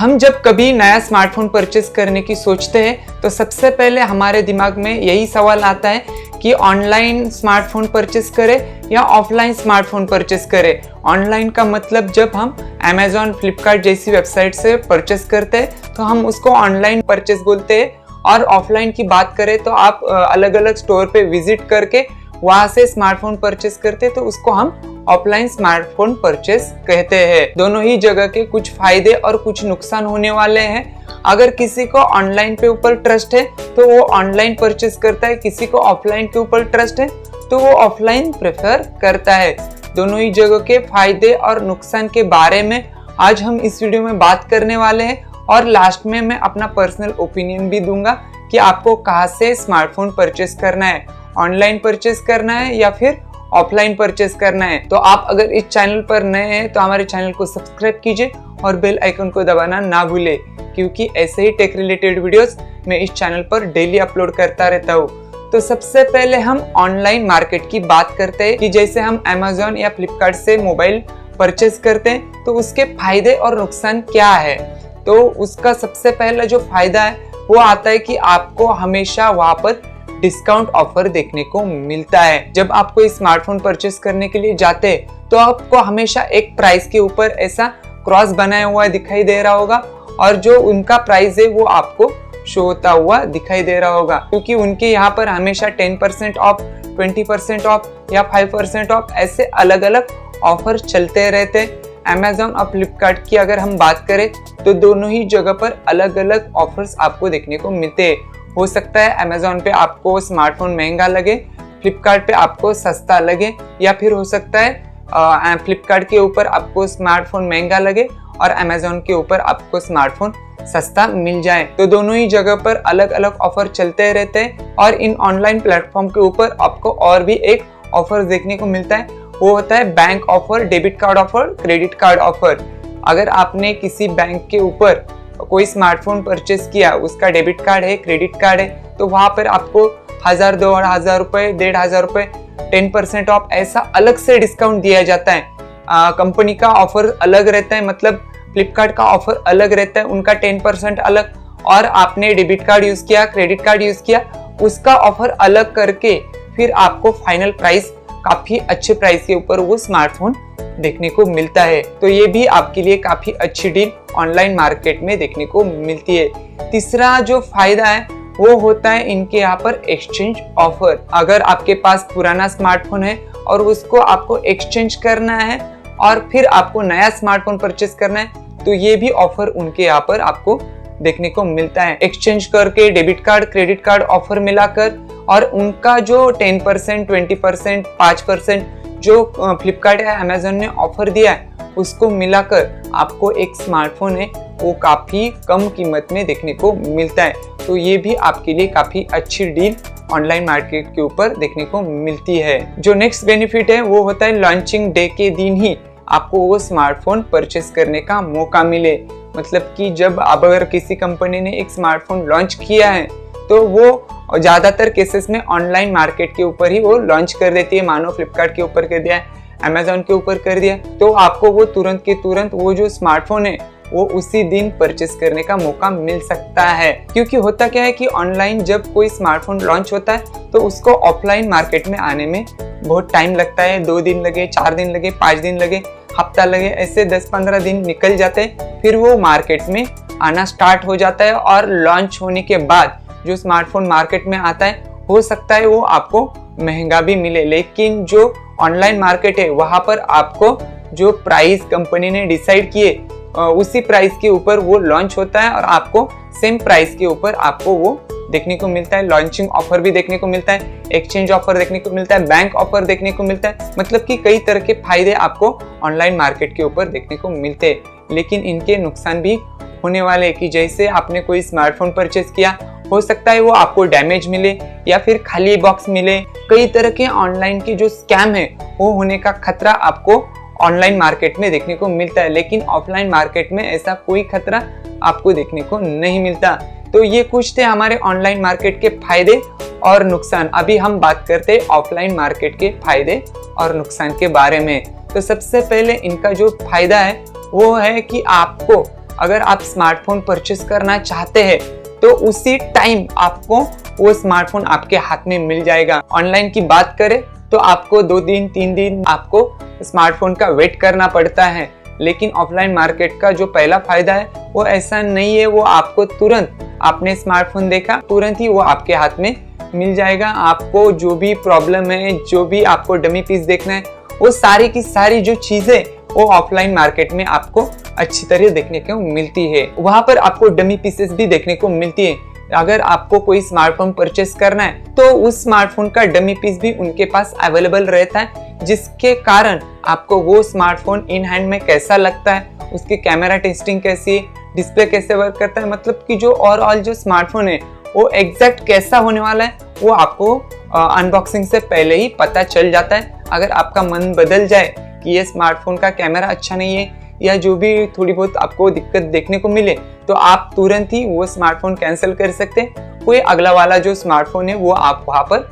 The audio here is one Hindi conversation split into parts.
हम जब कभी नया स्मार्टफोन परचेस करने की सोचते हैं तो सबसे पहले हमारे दिमाग में यही सवाल आता है कि ऑनलाइन स्मार्टफोन परचेस करें या ऑफलाइन स्मार्टफोन परचेस करें। ऑनलाइन का मतलब जब हम अमेजॉन, फ्लिपकार्ट जैसी वेबसाइट से परचेस करते हैं तो हम उसको ऑनलाइन परचेस बोलते हैं, और ऑफलाइन की बात करें तो आप अलग अलग स्टोर पे विजिट करके वहां से स्मार्टफोन परचेस करते हैं तो उसको हम ऑफलाइन स्मार्टफोन परचेस कहते हैं। दोनों ही जगह के कुछ फायदे और कुछ नुकसान होने वाले हैं। अगर किसी को ऑनलाइन पे ऊपर ट्रस्ट है तो वो ऑनलाइन परचेस करता है, किसी को ऑफलाइन के ऊपर ट्रस्ट है तो वो ऑफलाइन प्रेफर करता है। दोनों ही जगह के फायदे और नुकसान के बारे में आज हम इस वीडियो में बात करने वाले हैं, और लास्ट में मैं अपना पर्सनल ओपिनियन भी दूंगा कि आपको कहाँ से स्मार्टफोन परचेस करना है, ऑनलाइन परचेस करना है या फिर ऑफलाइन परचेस करना है। तो आप अगर इस चैनल पर नए हैं तो हमारे चैनल को सब्सक्राइब कीजिए और बेल आइकन को दबाना ना भूले, क्योंकि ऐसे ही टेक रिलेटेड वीडियोस मैं इस चैनल पर डेली अपलोड करता रहता हूँ। तो सबसे पहले हम ऑनलाइन मार्केट की बात करते हैं कि जैसे हम अमेजॉन या फ्लिपकार्ट से मोबाइल परचेस करते हैं तो उसके फायदे और नुकसान क्या है। तो उसका सबसे पहला जो फायदा है वो आता है कि आपको हमेशा वहां पर डिस्काउंट ऑफर देखने को मिलता है। जब आप कोई स्मार्टफोन परचेस करने के लिए जाते हैं तो आपको हमेशा एक प्राइस के ऊपर ऐसा क्रॉस बनाया हुआ दिखाई दे रहा होगा, और जो उनका प्राइस है वो आपको शो होता हुआ दिखाई दे रहा होगा, क्योंकि उनके यहाँ पर हमेशा 10% ऑफ, 20% ऑफ या 5% ऑफ ऐसे अलग अलग ऑफर चलते रहते हैं। अमेजॉन और फ्लिपकार्ट की अगर हम बात करें तो दोनों ही जगह पर अलग अलग ऑफर्स आपको देखने को मिलते हैं। हो सकता है अमेजॉन पे आपको स्मार्टफोन महंगा लगे, फ्लिपकार्ट पे आपको सस्ता लगे, या फिर हो सकता है फ्लिपकार्ट के ऊपर आपको स्मार्टफोन महंगा लगे और अमेजॉन के ऊपर आपको स्मार्टफोन सस्ता मिल जाए। तो दोनों ही जगह पर अलग अलग ऑफर चलते रहते हैं, और इन ऑनलाइन प्लेटफॉर्म के ऊपर आपको और भी एक ऑफर देखने को मिलता है, वो होता है bank offer, debit card offer, credit card offer. अगर आपने किसी बैंक के ऊपर कोई स्मार्टफोन परचेस किया, उसका डेबिट कार्ड है, क्रेडिट कार्ड है, तो वहां पर आपको 1000, 2000 रुपए, 1500 रुपए, 10% ऑफ ऐसा अलग से डिस्काउंट दिया जाता है। कंपनी का ऑफर अलग रहता है, मतलब फ्लिपकार्ट का ऑफर अलग रहता है, उनका 10% अलग, और आपने डेबिट कार्ड यूज किया, क्रेडिट कार्ड यूज किया, उसका ऑफर अलग करके फिर आपको फाइनल प्राइस काफी अच्छे प्राइस के ऊपर वो स्मार्टफोन देखने को मिलता है। तो ये भी आपके लिए काफी अच्छी डील ऑनलाइन मार्केट में देखने को मिलती है। तीसरा जो फायदा है वो होता है इनके यहाँ पर एक्सचेंज ऑफर। अगर आपके पास पुराना स्मार्टफोन है और उसको आपको एक्सचेंज करना है और फिर आपको नया स्मार्टफोन परचेस करना है तो ये भी ऑफर उनके यहाँ पर आपको देखने को मिलता है। एक्सचेंज करके debit card, credit card offer मिलाकर, और उनका जो 10%, 20%, 5% जो फ्लिपकार्ट या अमेजॉन ने ऑफर दिया है उसको मिलाकर आपको एक स्मार्टफोन है वो काफी कम कीमत में देखने को मिलता है। तो ये भी आपके लिए काफी अच्छी डील ऑनलाइन मार्केट के ऊपर देखने को मिलती है। जो नेक्स्ट बेनिफिट है वो होता है लॉन्चिंग डे के दिन ही आपको वो स्मार्टफोन परचेस करने का मौका मिले। मतलब कि जब अगर किसी कंपनी ने एक स्मार्टफोन लॉन्च किया है तो वो ज्यादातर केसेस में ऑनलाइन मार्केट के ऊपर ही वो लॉन्च कर देती है। मानो फ्लिपकार्ट के ऊपर कर दिया, अमेजॉन के ऊपर कर दिया, तो आपको वो तुरंत के तुरंत वो जो स्मार्टफोन है वो उसी दिन परचेस करने का मौका मिल सकता है। क्योंकि होता क्या है कि ऑनलाइन जब कोई स्मार्टफोन लॉन्च होता है तो उसको ऑफलाइन मार्केट में आने में बहुत टाइम लगता है। 2 दिन लगे, 4 दिन लगे, 5 दिन लगे, हफ्ता लगे, ऐसे 10-15 दिन निकल जाते हैं, फिर वो मार्केट में आना स्टार्ट हो जाता है। और लॉन्च होने के बाद जो स्मार्टफोन मार्केट में आता है हो सकता है वो आपको महंगा भी मिले, लेकिन जो ऑनलाइन मार्केट है वहां पर आपको जो प्राइस कंपनी ने डिसाइड किए उसी प्राइस के ऊपर वो लॉन्च होता है, और आपको सेम प्राइस के ऊपर आपको वो देखने को मिलता है। लॉन्चिंग ऑफर भी देखने को मिलता है, एक्सचेंज ऑफर देखने को मिलता है, बैंक ऑफर देखने को मिलता है। मतलब कि कई तरह के फायदे आपको ऑनलाइन मार्केट के ऊपर देखने को मिलते हैं। लेकिन इनके नुकसान भी होने वाले हैं कि जैसे आपने कोई स्मार्टफोन परचेस किया, हो सकता है वो आपको डैमेज मिले या फिर खाली बॉक्स मिले। कई तरह के ऑनलाइन के जो स्कैम है वो होने का खतरा आपको ऑनलाइन मार्केट में देखने को मिलता है, लेकिन ऑफलाइन मार्केट में ऐसा कोई खतरा आपको देखने को नहीं मिलता। तो ये कुछ थे हमारे ऑनलाइन मार्केट के फायदे और नुकसान। अभी हम बात करते हैं ऑफलाइन मार्केट के फायदे और नुकसान के बारे में। तो सबसे पहले इनका जो फायदा है वो है कि आपको अगर आप स्मार्टफोन परचेस करना चाहते हैं तो उसी टाइम आपको वो स्मार्टफोन आपके हाथ में मिल जाएगा। ऑनलाइन की बात करें तो आपको 2 दिन 3 दिन आपको स्मार्टफोन का वेट करना पड़ता है, लेकिन ऑफलाइन मार्केट का जो पहला फायदा है वो ऐसा नहीं है। वो आपको तुरंत, आपने स्मार्टफोन देखा तुरंत ही वो आपके हाथ में मिल जाएगा। आपको जो भी प्रॉब्लम है, जो भी आपको डमी पीस देखना है, वो सारी की सारी जो चीजें वो ऑफलाइन मार्केट में आपको अच्छी तरह देखने को मिलती है। वहां पर आपको डमी पीसेस भी देखने को मिलती है। अगर आपको कोई स्मार्टफोन परचेस करना है तो उस स्मार्टफोन का डमी पीस भी उनके पास अवेलेबल रहता है, जिसके कारण आपको वो स्मार्टफोन इन हैंड में कैसा लगता है, उसकी कैमरा टेस्टिंग कैसी है, डिस्प्ले कैसे वर्क करता है, मतलब कि जो ओवरऑल जो स्मार्टफोन है वो एग्जैक्ट कैसा होने वाला है वो आपको अनबॉक्सिंग से पहले ही पता चल जाता है। अगर आपका मन बदल जाए कि ये स्मार्टफोन का कैमरा अच्छा नहीं है या जो भी थोड़ी बहुत आपको दिक्कत देखने को मिले, तो आप तुरंत ही वो स्मार्टफोन कैंसिल कर सकते हैं। कोई अगला वाला जो स्मार्टफोन है वो आप वहां पर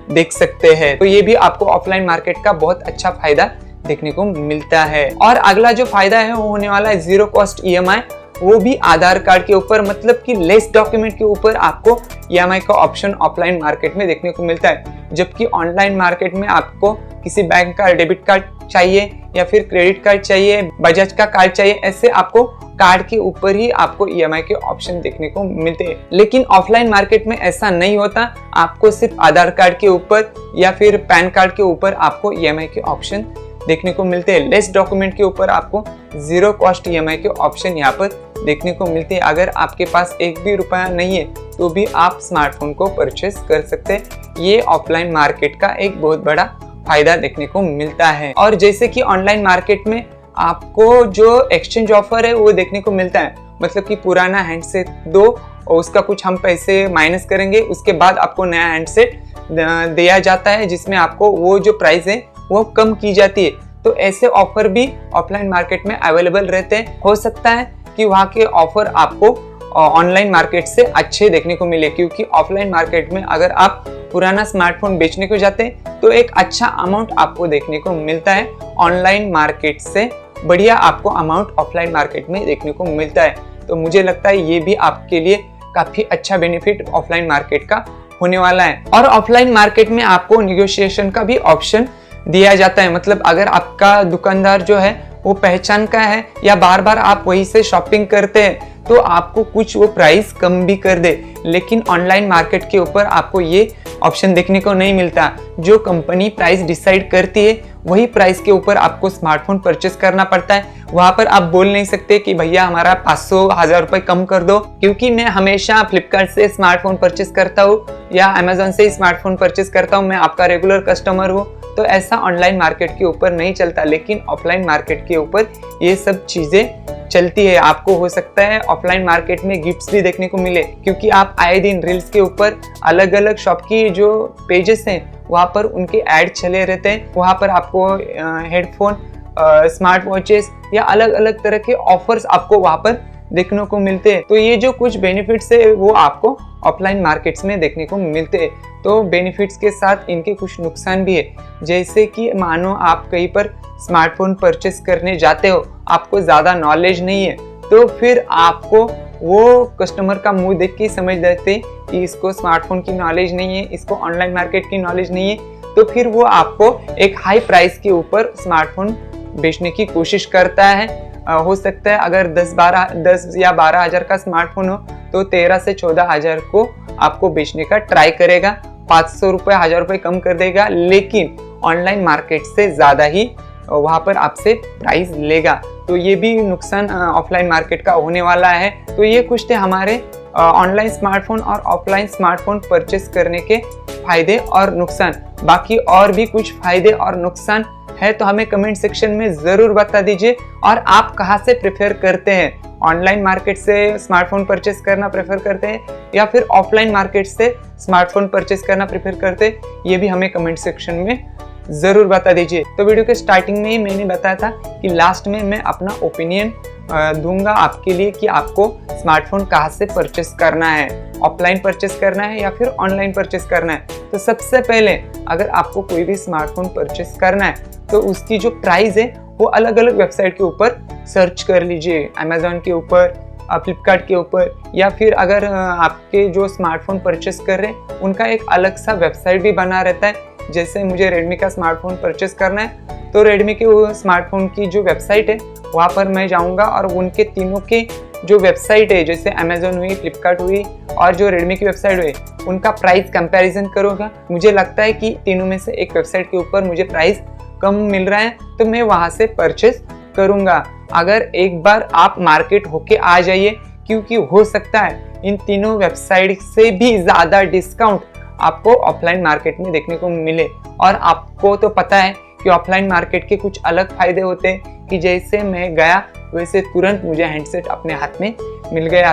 देख सकते हैं। तो ये भी आपको ऑफलाइन मार्केट का बहुत अच्छा फायदा देखने को मिलता है। और अगला जो फायदा है वो होने वाला है जीरो कॉस्ट EMI, वो भी आधार कार्ड के ऊपर, मतलब कि लेस डॉक्यूमेंट के ऊपर आपको EMI का ऑप्शन ऑफलाइन मार्केट में देखने को मिलता है। जबकि ऑनलाइन मार्केट में आपको किसी बैंक का डेबिट कार्ड चाहिए या फिर क्रेडिट कार्ड चाहिए, बजाज का कार्ड चाहिए, ऐसे आपको कार्ड के ऊपर ही आपको EMI के ऑप्शन देखने को मिलते हैं। लेकिन ऑफलाइन मार्केट में ऐसा नहीं होता, आपको सिर्फ आधार कार्ड के ऊपर या फिर पैन कार्ड के ऊपर आपको EMI के ऑप्शन देखने को मिलते हैं। लेस डॉक्यूमेंट के ऊपर आपको जीरो कॉस्ट EMI के ऑप्शन यहाँ पर देखने को मिलते हैं। अगर आपके पास एक भी रुपया नहीं है तो भी आप स्मार्टफोन को परचेस कर सकते हैं। ये ऑफलाइन मार्केट का एक बहुत बड़ा फायदा देखने को मिलता है। और जैसे कि ऑनलाइन मार्केट में आपको जो एक्सचेंज ऑफर है वो देखने को मिलता है, मतलब कि पुराना हैंडसेट दो और उसका कुछ हम पैसे माइनस करेंगे, उसके बाद आपको नया हैंडसेट दिया जाता है जिसमें आपको वो जो प्राइस है वो कम की जाती है। तो ऐसे ऑफर भी ऑफलाइन मार्केट में अवेलेबल रहते हैं। हो सकता है कि वहाँ के ऑफर आपको ऑनलाइन मार्केट से अच्छे देखने को मिले, क्योंकि ऑफलाइन मार्केट में अगर आप पुराना स्मार्टफोन बेचने को जाते हैं तो एक अच्छा अमाउंट आपको देखने को मिलता है। ऑनलाइन मार्केट से बढ़िया आपको अमाउंट ऑफलाइन मार्केट में देखने को मिलता है। तो मुझे लगता है ये भी आपके लिए काफी अच्छा बेनिफिट ऑफलाइन मार्केट का होने वाला है। और ऑफलाइन मार्केट में आपको निगोशिएशन का भी ऑप्शन दिया जाता है, मतलब अगर आपका दुकानदार जो है वो पहचान का है या बार बार आप वहीं से शॉपिंग करते हैं तो आपको कुछ वो प्राइस कम भी कर दे। लेकिन ऑनलाइन मार्केट के ऊपर आपको ये ऑप्शन देखने को नहीं मिलता। जो कंपनी प्राइस डिसाइड करती है वही प्राइस के ऊपर आपको स्मार्टफोन परचेस करना पड़ता है। वहां पर आप बोल नहीं सकते कि भैया हमारा 500-1000 रुपए कम कर दो, क्योंकि मैं हमेशा फ्लिपकार्ट से स्मार्टफोन परचेस करता हूँ या अमेजोन से ही स्मार्टफोन परचेस करता हूँ, मैं आपका रेगुलर कस्टमर हूँ। तो ऐसा ऑनलाइन मार्केट के ऊपर नहीं चलता, लेकिन ऑफलाइन मार्केट के ऊपर ये सब चीजें चलती है। आपको हो सकता है ऑफलाइन मार्केट में गिफ्ट्स भी देखने को मिले, क्योंकि आप आए दिन रील्स के ऊपर अलग अलग शॉप की जो पेजेस हैं वहाँ पर उनके ऐड चले रहते हैं। वहाँ पर आपको हेडफोन, स्मार्ट वॉचेस या अलग अलग तरह के ऑफर्स आपको वहाँ पर देखने को मिलते हैं। तो ये जो कुछ बेनिफिट्स है वो आपको ऑफलाइन मार्केट्स में देखने को मिलते हैं। तो बेनिफिट्स के साथ इनके कुछ नुकसान भी है, जैसे कि मानो आप कहीं पर स्मार्टफोन परचेस करने जाते हो, आपको ज़्यादा नॉलेज नहीं है, तो फिर आपको वो कस्टमर का मुंह देख के समझ लेते कि इसको स्मार्टफोन की नॉलेज नहीं है, इसको ऑनलाइन मार्केट की नॉलेज नहीं है, तो फिर वो आपको एक हाई प्राइस के ऊपर स्मार्टफोन बेचने की कोशिश करता है। हो सकता है अगर 10 या 12 हज़ार का स्मार्टफोन हो तो 13 से 14 हज़ार को आपको बेचने का ट्राई करेगा, 500 रुपये 1000 रुपये कम कर देगा, लेकिन ऑनलाइन मार्केट से ज़्यादा ही वहाँ पर आपसे प्राइस लेगा। तो ये भी नुकसान ऑफलाइन मार्केट का होने वाला है। तो ये कुछ थे हमारे ऑनलाइन स्मार्टफोन और ऑफलाइन स्मार्टफोन परचेस करने के फायदे और नुकसान। बाकी और भी कुछ फायदे और नुकसान है तो हमें कमेंट सेक्शन में ज़रूर बता दीजिए। और आप कहाँ से प्रेफर करते हैं, ऑनलाइन मार्केट से स्मार्टफोन परचेस करना प्रेफर करते हैं या फिर ऑफलाइन मार्केट से स्मार्टफोन परचेस करना प्रेफर करते हैं, ये भी हमें कमेंट सेक्शन में ज़रूर बता दीजिए। तो वीडियो के स्टार्टिंग में ही मैंने बताया था कि लास्ट में मैं अपना ओपिनियन दूंगा आपके लिए कि आपको स्मार्टफोन कहाँ से परचेस करना है, ऑफलाइन परचेस करना है या फिर ऑनलाइन परचेस करना है। तो सबसे पहले अगर आपको कोई भी स्मार्टफोन परचेस करना है तो उसकी जो प्राइस है वो अलग अलग वेबसाइट के ऊपर सर्च कर लीजिए, अमेजोन के ऊपर, फ्लिपकार्ट के ऊपर, या फिर अगर आपके जो स्मार्टफोन परचेस कर रहे हैं उनका एक अलग सा वेबसाइट भी बना रहता है। जैसे मुझे रेडमी का स्मार्टफोन परचेस करना है तो रेडमी के वो स्मार्टफोन की जो वेबसाइट है वहाँ पर मैं जाऊँगा और उनके तीनों के जो वेबसाइट है, जैसे अमेजोन हुई, फ्लिपकार्ट हुई और जो रेडमी की वेबसाइट हुई, उनका प्राइस कंपैरिजन करूँगा। मुझे लगता है कि तीनों में से एक वेबसाइट के ऊपर मुझे प्राइस कम मिल रहा है तो मैं वहाँ से परचेस करूँगा। अगर एक बार आप मार्केट होके आ जाइए, क्योंकि हो सकता है इन तीनों वेबसाइट से भी ज़्यादा डिस्काउंट आपको ऑफलाइन मार्केट में देखने को मिले। और आपको तो पता है कि ऑफलाइन मार्केट के कुछ अलग फायदे होते हैं कि जैसे मैं गया वैसे तुरंत मुझे हैंडसेट अपने हाथ में मिल गया।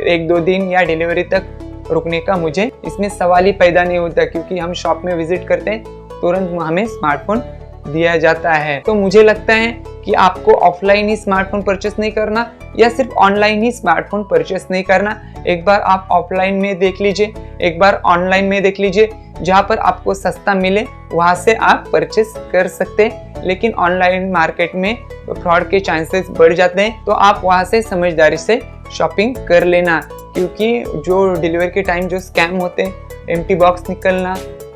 1-2 दिन या डिलीवरी तक रुकने का मुझे इसमें सवाल ही पैदा नहीं होता, क्योंकि हम शॉप में विजिट करते हैं तुरंत हमें स्मार्टफोन दिया जाता है। तो मुझे लगता है कि आपको ऑफलाइन ही स्मार्टफोन परचेस नहीं करना या सिर्फ ऑनलाइन ही स्मार्टफोन परचेस नहीं करना। एक बार आप ऑफलाइन में देख लीजिए, एक बार ऑनलाइन में देख लीजिए, जहाँ पर आपको सस्ता मिले वहाँ से आप परचेस कर सकते हैं। लेकिन ऑनलाइन मार्केट में फ्रॉड के चांसेस बढ़ जाते हैं, तो आप वहाँ से समझदारी से शॉपिंग कर लेना, क्योंकि जो डिलीवरी के टाइम जो स्कैम होते हैं, एम्प्टी बॉक्स निकलना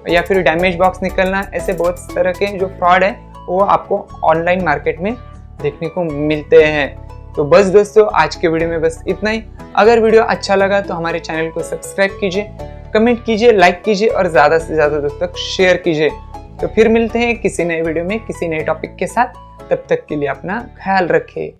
या फिर डैमेज बॉक्स निकलना, ऐसे बहुत तरह के जो फ्रॉड है वो आपको ऑनलाइन मार्केट में देखने को मिलते हैं। तो बस दोस्तों, आज के वीडियो में बस इतना ही। अगर वीडियो अच्छा लगा तो हमारे चैनल को सब्सक्राइब कीजिए, कमेंट कीजिए, लाइक कीजिए और ज़्यादा से ज़्यादा दोस्तों तक शेयर कीजिए। तो फिर मिलते हैं किसी नए वीडियो में किसी नए टॉपिक के साथ। तब तक के लिए अपना ख्याल रखें।